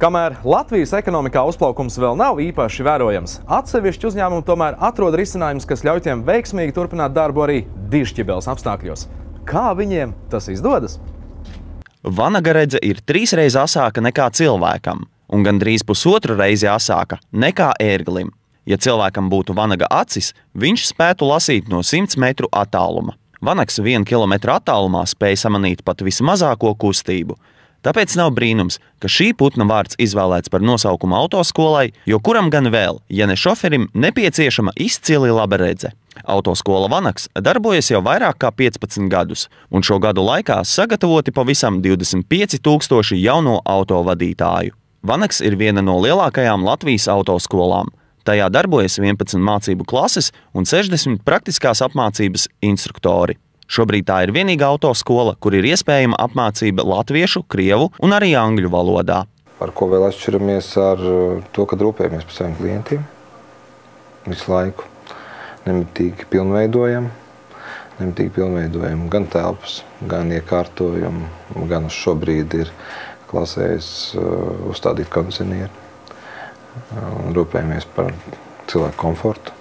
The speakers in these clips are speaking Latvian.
Kamēr Latvijas ekonomikā uzplaukums vēl nav īpaši vērojams, atsevišķi uzņēmumi tomēr atrod risinājumus, kas ļauj tiem veiksmīgi turpināt darbu arī dižķibeles apstākļos. Kā viņiem tas izdodas? Vanaga redze ir 3 reizes asāka nekā cilvēkam, un gandrīz 1,5 reizi asāka nekā ērglim. Ja cilvēkam būtu vanaga acis, viņš spētu lasīt no 100 metru attāluma. Vanags 1 kilometru attālumā spēja samanīt pat vismazāko kustību. Tāpēc nav brīnums, ka šī putna vārds izvēlēts par nosaukumu autoskolai, jo kuram gan vēl, ja ne šoferim, nepieciešama izcili laba redze. Autoskola Vanags darbojas jau vairāk kā 15 gadus, un šo gadu laikā sagatavoti pavisam 25,000 jauno autovadītāju. Vanags ir viena no lielākajām Latvijas autoskolām. Tajā darbojas 11 mācību klases un 60 praktiskās apmācības instruktori. Šobrīd tā ir vienīgā autoskola, kur ir iespējama apmācība latviešu, krievu un arī angļu valodā. Ar ko vēl atšķiramies ar to, kad rūpējamies par saviem klientiem visu laiku. Nemitīgi pilnveidojam gan telpas, gan iekārtojumu, gan uz šobrīd ir klasēs uzstādīt kondicionieri. Rūpējamies par cilvēku komfortu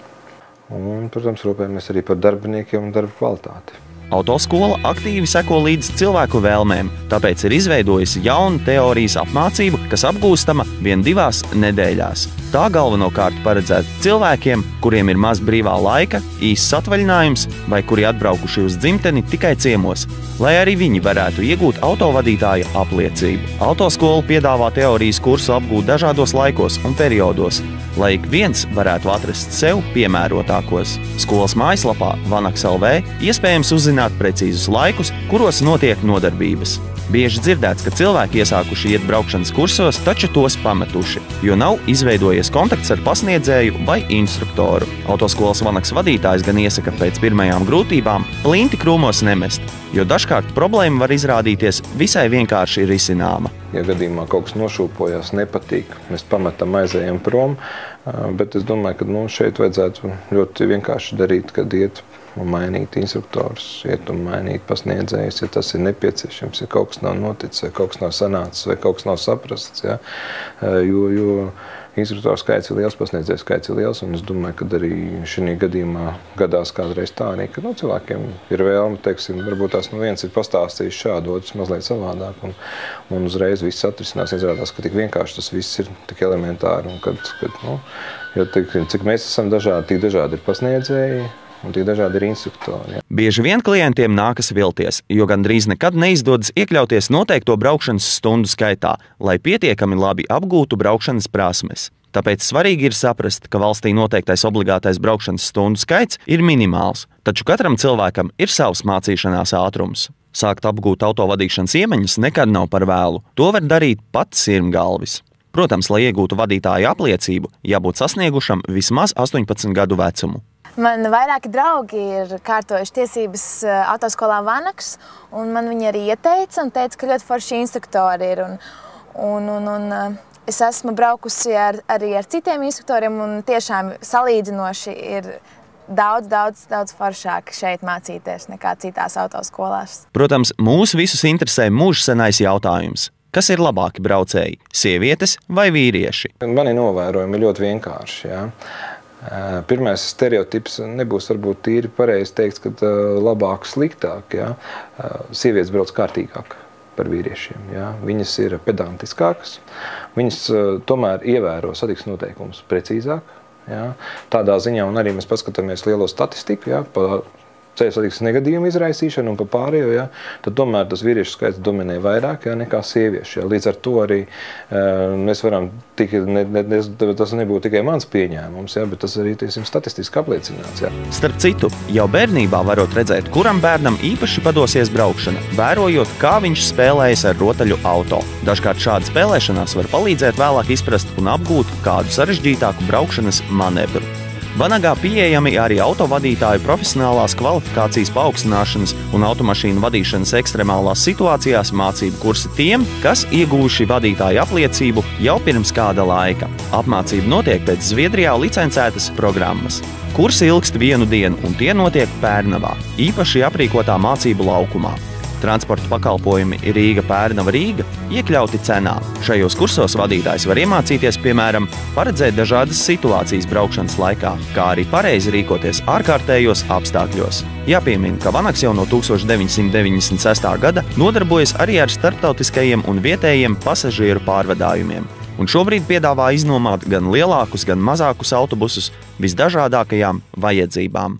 un, protams, rūpējamies arī par darbiniekiem un darba kvalitāti. Autoskola aktīvi seko līdz cilvēku vēlmēm, tāpēc ir izveidojusi jaunu teorijas apmācību, kas apgūstama vien 2 nedēļās. Tā galvenokārt paredzēta cilvēkiem, kuriem ir maz brīvā laika, īsts atvaļinājums vai kuri atbraukuši uz dzimteni tikai ciemos, lai arī viņi varētu iegūt autovadītāja apliecību. Autoskola piedāvā teorijas kursu apgūt dažādos laikos un periodos, lai ik viens varētu atrast sev piemērotākos. Skolas mājaslapā Vanags.lv iespējams uzzināt precīzus laikus, kuros notiek nodarbības. Bieži dzirdēts, ka cilvēki iesākuši iet braukšanas kursos, taču tos pametuši, jo nav izveidojies kontakts ar pasniedzēju vai instruktoru. Autoskolas Vanags vadītājs gan iesaka pēc pirmajām grūtībām plinti krūmos nemest, jo dažkārt problēma var izrādīties visai vienkārši risināma. Ja gadījumā kaut kas nošūpojās, nepatīk, mēs pametam, aizējam prom, bet es domāju, ka šeit vajadzētu ļoti vienkārši darīt, kad iet un mainīt instruktorus, iet un mainīt pasniedzējus, ja tas ir nepieciešams, ja kaut kas nav noticis, vai kaut kas nav sanācis, vai kaut kas nav saprasts. Ja? Jo instruktoru skaits ir liels, pasniedzēju skaits ir liels, un es domāju, ka arī šī gadījumā gadās kādreiz tā arī, ka cilvēkiem ir vēlme, teiksim, varbūt tās viens ir pastāstījis šādu, otrs mazliet savādāk, un uzreiz viss atrisinās, izrādās, ka tik vienkārši tas viss ir tik elementāri, un jo cik mēs esam dažādi, tik dažādi ir pasniedzēji, un tik dažādi ir instruktori. Ja. Bieži vien klientiem nākas vilties, jo gandrīz nekad neizdodas iekļauties noteikto braukšanas stundu skaitā, lai pietiekami labi apgūtu braukšanas prasmes. Tāpēc svarīgi ir saprast, ka valstī noteiktais obligātais braukšanas stundu skaits ir minimāls, taču katram cilvēkam ir savs mācīšanās ātrums. Sākt apgūt autovadīšanas iemaņas nekad nav par vēlu. To var darīt pat sirmgalvis. Protams, lai iegūtu vadītāja apliecību, jābūt sasniegušam vismaz 18 gadu vecumu. Man vairāki draugi ir kārtojuši tiesības autoskolā Vanags, un man viņi arī ieteica un teica, ka ļoti forši instruktori ir. Es esmu braukusi arī ar citiem instruktoriem, un tiešām salīdzinoši ir daudz foršāk šeit mācīties nekā citās autoskolās. Protams, mūs visus interesē mūžsenais jautājums. Kas ir labāki braucēji – sievietes vai vīrieši? Mani novērojumi ir ļoti vienkārši. Ja? Pirmais stereotips nebūs varbūt tīri pareizi teikt, ka labāk, sliktāk. Ja? Sievietes brauc kārtīgāk par vīriešiem. Ja? Viņas ir pedantiskākas, viņas tomēr ievēro satiksmes noteikumus precīzāk. Ja? Tādā ziņā, un arī mēs paskatāmies lielo statistiku, ja? Pa ceļu satiksmes negadījumu izraisīšanu un pa pārējo, ja? Tad tomēr tas vīriešu skaits dominē vairāk, ja? Nekā sieviešu. Ja? Līdz ar to arī mēs varam, tas nebūtu tikai mans pieņēmums, ja? Bet tas arī statistiski apliecināts. Ja? Starp citu, jau bērnībā varot redzēt, kuram bērnam īpaši padosies braukšana, vērojot, kā viņš spēlējas ar rotaļu auto. Dažkārt šāda spēlēšanās var palīdzēt vēlāk izprast un apgūt kādu sarežģītāku braukšanas manevru. Vanagā pieejami arī autovadītāju profesionālās kvalifikācijas paaugstināšanas un automašīnu vadīšanas ekstremālās situācijās mācību kursi tiem, kas ieguvuši vadītāju apliecību jau pirms kāda laika. Apmācība notiek pēc Zviedrijā licencētas programmas. Kursi ilgst 1 dienu un tie notiek Pērnavā, īpaši aprīkotā mācību laukumā. Transporta pakalpojumi Rīga–Pērnava–Rīga iekļauti cenā. Šajos kursos vadītājs var iemācīties, piemēram, paredzēt dažādas situācijas braukšanas laikā, kā arī pareizi rīkoties ārkārtējos apstākļos. Jāpiemina, ka Vanaks jau no 1996. gada nodarbojas arī ar starptautiskajiem un vietējiem pasažieru pārvadājumiem. Un šobrīd piedāvā iznomāt gan lielākus, gan mazākus autobusus visdažādākajām vajadzībām.